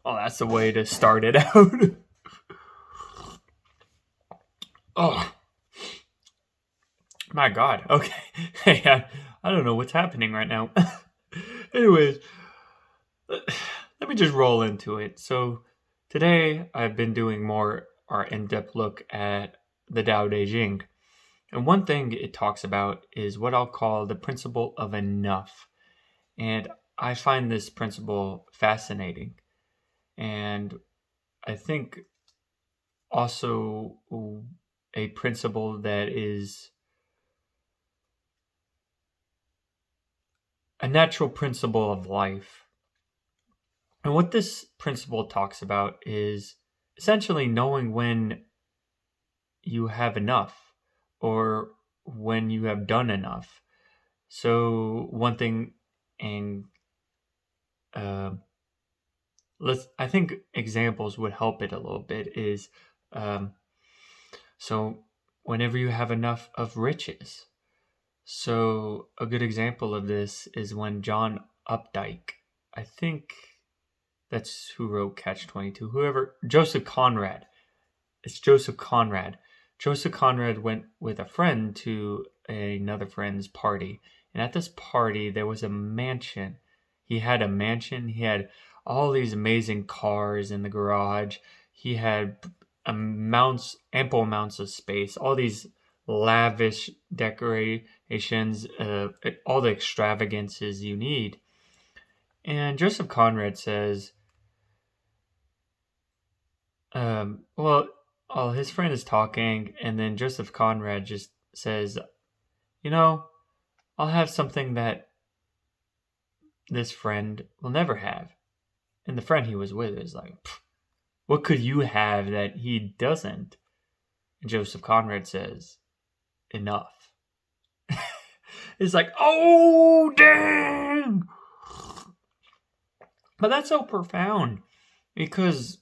Oh, that's the way to start it out. Oh, my God. Okay. Hey, I don't know what's happening right now. Anyways, let me just roll into it. So, today I've been doing more our in-depth look at the Tao Te Ching. And one thing it talks about is what I'll call the principle of enough. And I find this principle fascinating. And I think also a principle that is a natural principle of life. And what this principle talks about is essentially knowing when you have enough or when you have done enough. So one thing, and uh, I think examples would help it a little bit is, um, so whenever you have enough of riches. So a good example of this is when John Updike, I think that's who wrote Catch 22, whoever, Joseph Conrad. It's Joseph Conrad. Joseph Conrad went with a friend to another friend's party. And at this party, there was a mansion. He had a mansion. He had all these amazing cars in the garage. He had ample amounts of space, all these lavish decorations, all the extravagances you need. And Joseph Conrad says, well, his friend is talking, and then Joseph Conrad just says, you know, I'll have something that this friend will never have. And the friend he was with is like, what could you have that he doesn't? And Joseph Conrad says, enough. It's like, oh, dang! But that's so profound because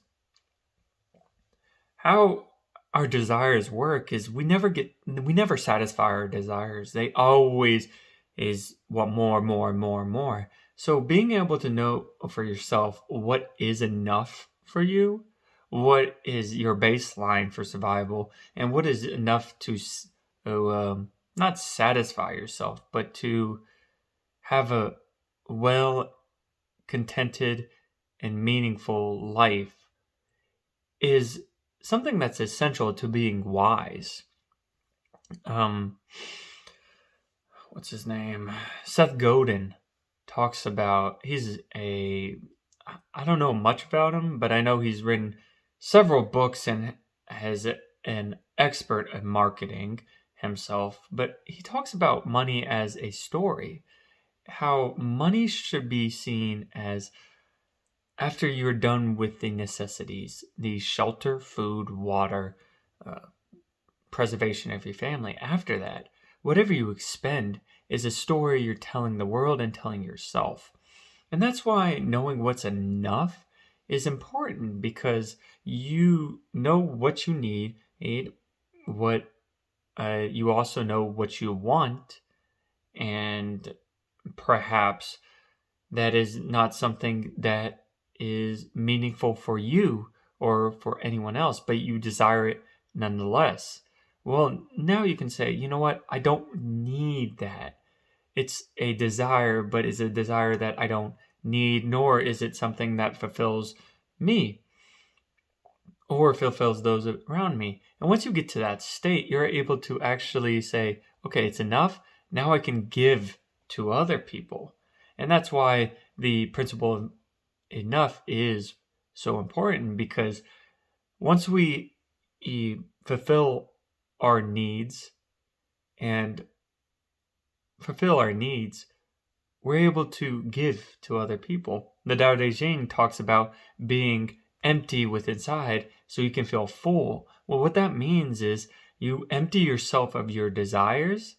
how our desires work is we never satisfy our desires. They always is want more, more, more, more. So being able to know for yourself what is enough for you, what is your baseline for survival, and what is enough to not satisfy yourself, but to have a well contented and meaningful life is something that's essential to being wise. What's his name? Seth Godin talks about, I don't know much about him, but I know he's written several books and has an expert at marketing himself. But he talks about money as a story, how money should be seen as after you're done with the necessities, the shelter, food, water, uh, preservation of your family. After that, whatever you expend is a story you're telling the world and telling yourself. And that's why knowing what's enough is important because you know what you need, what you also know what you want, and perhaps that is not something that is meaningful for you or for anyone else, but you desire it nonetheless. Well, now you can say, you know what? I don't need that. It's a desire, but it's a desire that I don't need, nor is it something that fulfills me or fulfills those around me. And once you get to that state, you're able to actually say, okay, it's enough. Now I can give to other people. And that's why the principle of enough is so important because once we fulfill our needs and fulfill our needs, we're able to give to other people. The Tao Te Ching talks about being empty with inside so you can feel full. Well, what that means is you empty yourself of your desires,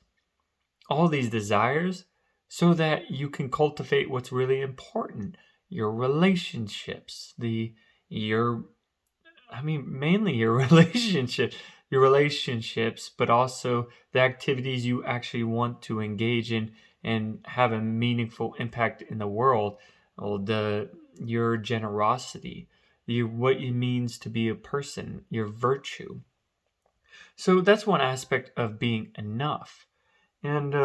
all these desires, so that you can cultivate what's really important, your relationships, mainly your relationships, but also the activities you actually want to engage in and have a meaningful impact in the world. your generosity, what it means to be a person, your virtue. So that's one aspect of being enough. And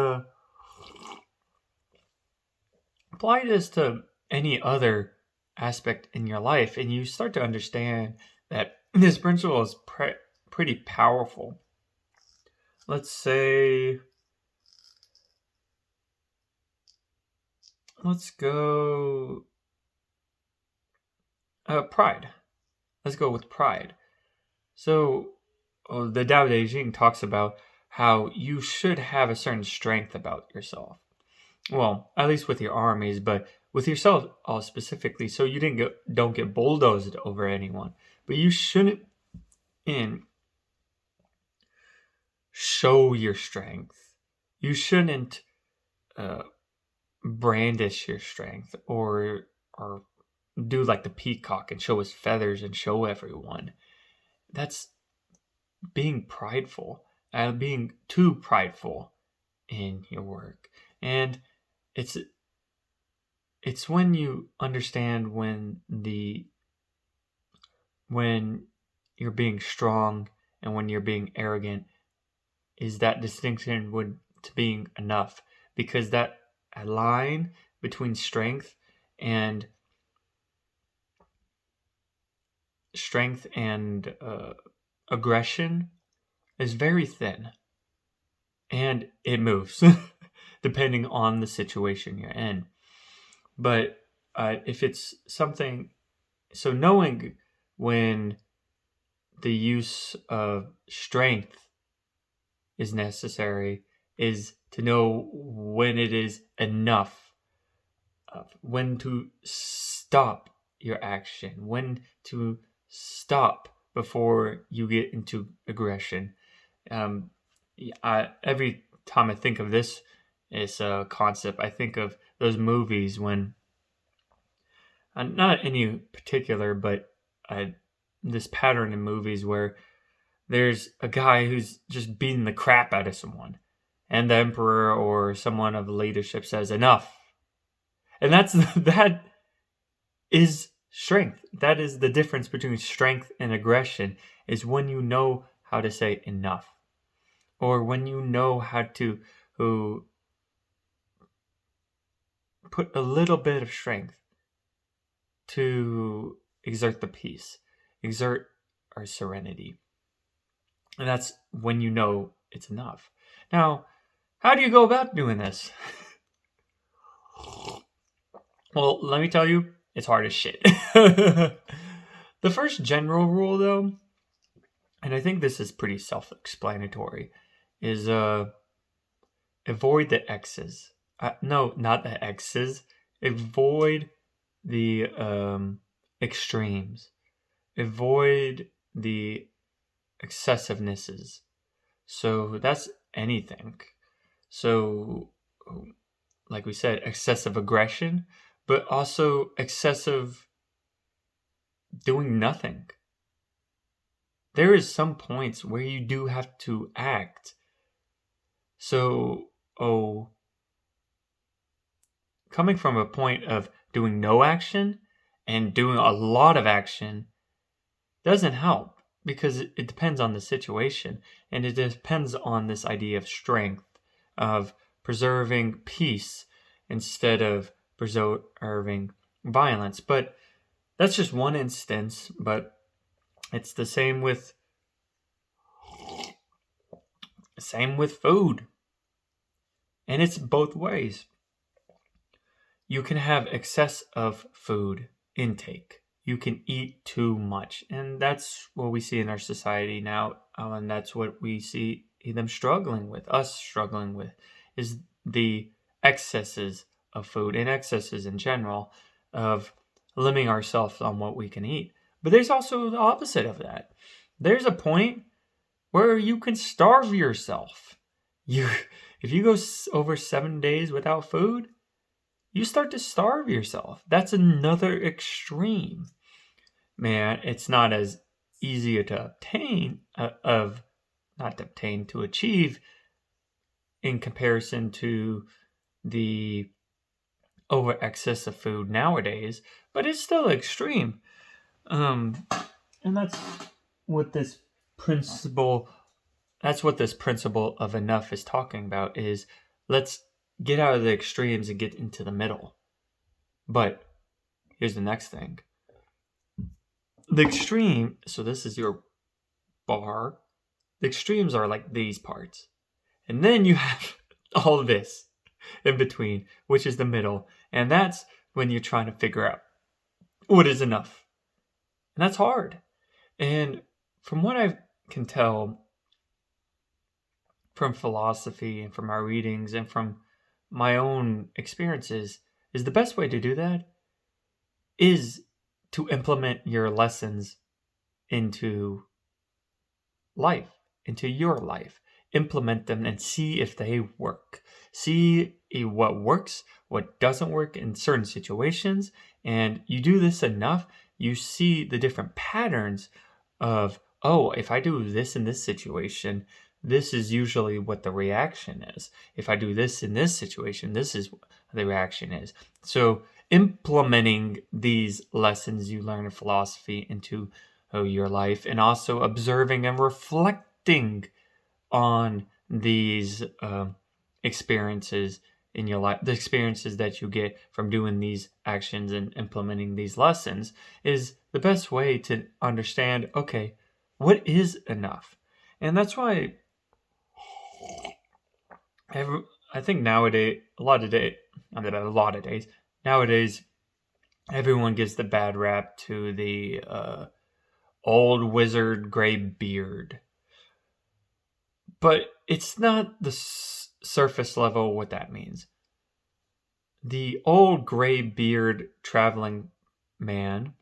apply this to any other aspect in your life, and you start to understand that this principle is pretty powerful. Let's say, let's go pride. Let's go with pride. So, the Tao Te Ching talks about how you should have a certain strength about yourself. Well, at least with your armies, but with yourself specifically, so you don't get bulldozed over anyone. But you shouldn't show your strength. You shouldn't brandish your strength or do like the peacock and show his feathers and show everyone. That's being prideful, being too prideful in your work. And it's when you understand when you're being strong and when you're being arrogant, is that distinction to being enough, because that line between strength and aggression is very thin, and it moves depending on the situation you're in. But if it's something, so knowing when the use of strength is necessary is to know when it is enough, when to stop your action, when to stop before you get into aggression. Every time I think of this concept, I think of those movies when, not any particular, but this pattern in movies where there's a guy who's just beating the crap out of someone, and the emperor or someone of leadership says enough, and that is strength. That is the difference between strength and aggression, is when you know how to say enough, or when you know how to put a little bit of strength to exert the peace, exert our serenity. And that's when you know it's enough. Now, how do you go about doing this? Well, let me tell you, it's hard as shit. The first general rule, though, and I think this is pretty self-explanatory, is avoid the X's. No, not the X's. Avoid the extremes. Avoid the excessivenesses. So that's anything. So, like we said, excessive aggression, but also excessive doing nothing. There is some points where you do have to act. So, coming from a point of doing no action and doing a lot of action doesn't help, because it depends on the situation, and it depends on this idea of strength, of preserving peace instead of preserving violence. But that's just one instance, but it's the same with food. And it's both ways. You can have excess of food intake. You can eat too much. And that's what we see in our society now. And that's what we see them struggling with, is the excesses of food and excesses in general of limiting ourselves on what we can eat. But there's also the opposite of that. There's a point where you can starve yourself. If you go over 7 days without food, you start to starve yourself. That's another extreme. Man, it's not as easy to obtain, to achieve, in comparison to the over excess of food nowadays, but it's still extreme. Um, and what this principle that's what this principle of enough is talking about is let's get out of the extremes and get into the middle. But here's the next thing. The extreme, so this is your bar. The extremes are like these parts. And then you have all this in between, which is the middle. And that's when you're trying to figure out what is enough. And that's hard. And from what I can tell from philosophy and from my readings and from my own experiences, is the best way to do that is to implement your lessons into life, into your life. Implement them and see if they work. See what works, what doesn't work in certain situations. And you do this enough, you see the different patterns of, oh, if I do this in this situation, this is usually what the reaction is. If I do this in this situation, this is what the reaction is. So implementing these lessons you learn in philosophy into your life, and also observing and reflecting on these experiences in your life, the experiences that you get from doing these actions and implementing these lessons, is the best way to understand, okay, what is enough? And that's why I think nowadays, nowadays, everyone gives the bad rap to the old wizard gray beard. But it's not the surface level what that means. The old gray beard traveling man,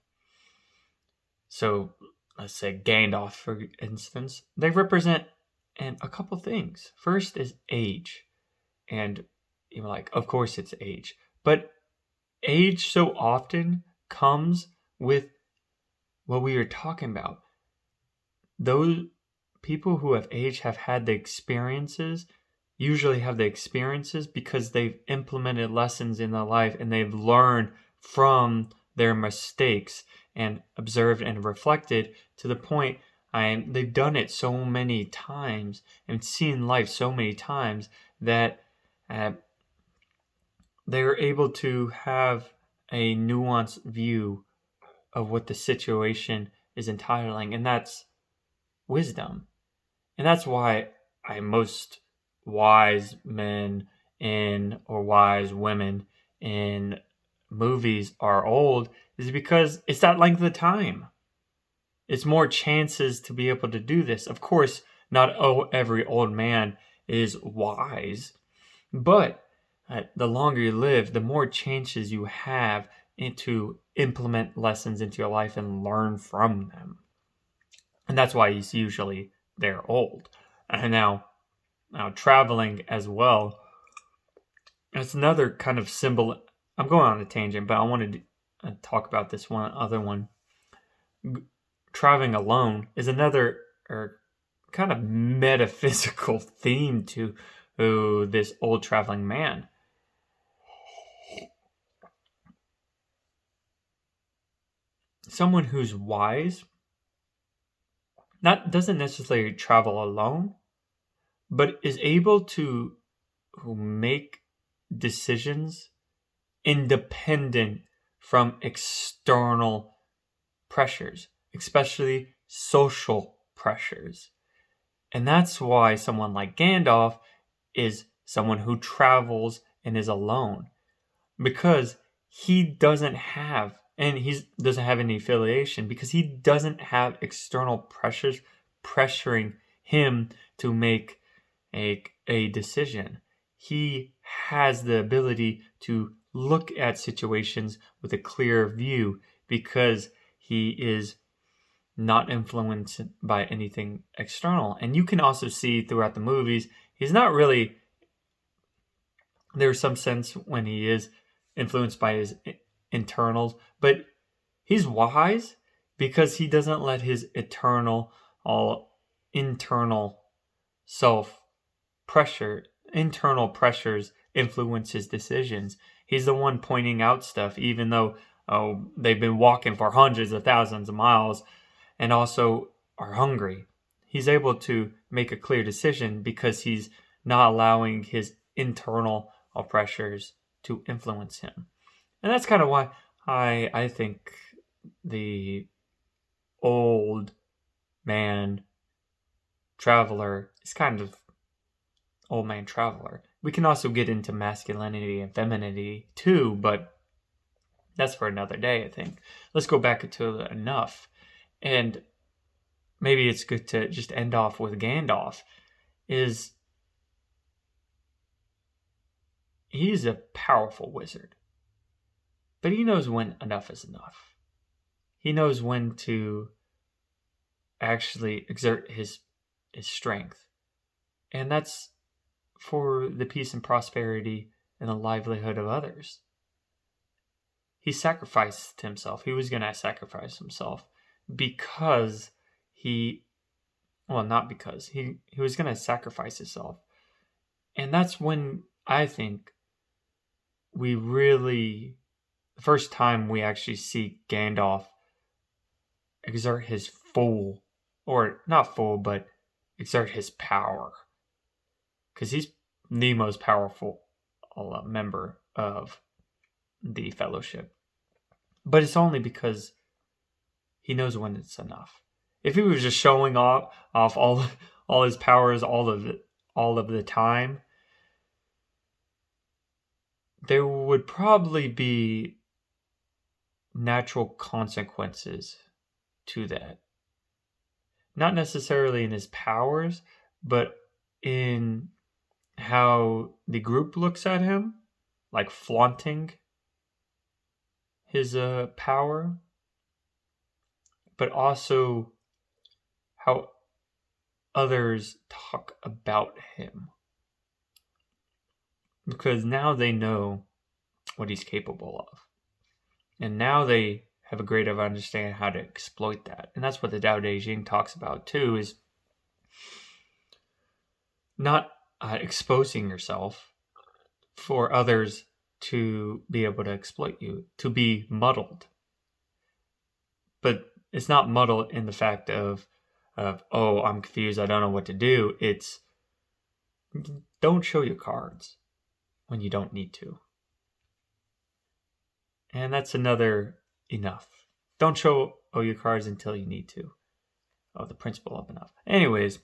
so let's say Gandalf, for instance, they represent a couple things. First is age. And you're like, of course it's age. But age so often comes with what we are talking about. Those people who have aged have had the experiences, usually have the experiences because they've implemented lessons in their life and they've learned from their mistakes and observed and reflected to the point they've done it so many times and seen life so many times that they're able to have a nuanced view of what the situation is entitling, and that's wisdom. And that's why most wise men or wise women in movies are old, is because it's that length of time. It's more chances to be able to do this. Of course, not every old man is wise, but the longer you live, the more chances you have to implement lessons into your life and learn from them. And that's why he's usually they're old. And now traveling as well, it's another kind of symbol. I'm going on a tangent, but I wanted to talk about this other one. Traveling alone is another kind of metaphysical theme to this old traveling man. Someone who's wise doesn't necessarily travel alone, but is able to make decisions independent from external pressures, especially social pressures. And that's why someone like Gandalf is someone who travels and is alone, because he doesn't have any affiliation, because he doesn't have external pressures pressuring him to make a decision. He has the ability to look at situations with a clear view because he is not influenced by anything external. And you can also see throughout the movies, he's not really, there's some sense when he is influenced by his internals, but he's wise because he doesn't let his internal pressures influence his decisions. He's the one pointing out stuff, even though they've been walking for hundreds of thousands of miles and also are hungry. He's able to make a clear decision because he's not allowing his internal pressures to influence him. And that's kind of why I think the old man traveler is kind of old man traveler. We can also get into masculinity and femininity too, but that's for another day, I think. Let's go back to enough. And maybe it's good to just end off with Gandalf. He's a powerful wizard, but he knows when enough is enough. He knows when to actually exert his strength. And that's for the peace and prosperity and the livelihood of others. He sacrificed himself. He was going to sacrifice himself because not because. He was going to sacrifice himself. And that's when I think the first time we actually see Gandalf exert his full, or not full, but exert his power. Because he's the most powerful member of the Fellowship. But it's only because he knows when it's enough. If he was just showing off all his powers all of the time, there would probably be natural consequences to that. Not necessarily in his powers, but in how the group looks at him, like flaunting his power, but also how others talk about him. Because now they know what he's capable of. And now they have a greater understanding how to exploit that. And that's what the Tao Te Ching talks about too, is not exposing yourself for others to be able to exploit you, to be muddled. But it's not muddled in the fact of oh, I'm confused, I don't know what to do. It's don't show your cards when you don't need to. And that's another enough. Don't show your cards until you need to. The principle of enough. Anyways,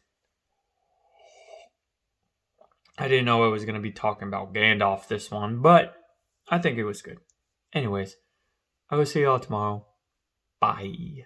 I didn't know I was going to be talking about Gandalf this one, but I think it was good. Anyways, I will see y'all tomorrow. Bye.